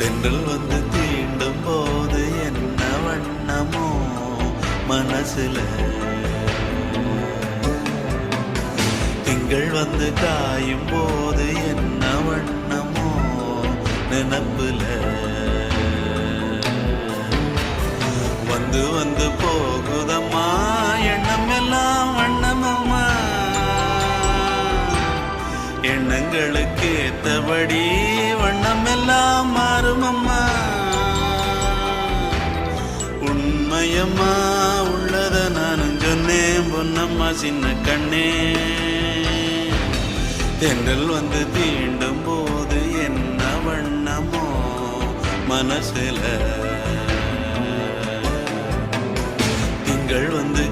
தென்றல் வந்து தீண்டும் போது என்ன வண்ணமோ மனசுல, திங்கள் வந்து காயும் போது என்ன வண்ணமோ நினப்புல, வந்து வந்து போகுதம்மா எண்ணம் எல்லாம் வண்ணமம்மா, எண்ணங்களுக்கு ஏத்தபடி வண்ணம் எல்லாம் மாறுமம்மா. உண்மையம்மா உள்ளத நானும் சொன்னேன் பொன்னம்மா சின்ன கண்ணே, தென்றல் வந்து தீண்டும் போது என்ன வண்ணமோ மனசுல, திங்கள் வந்து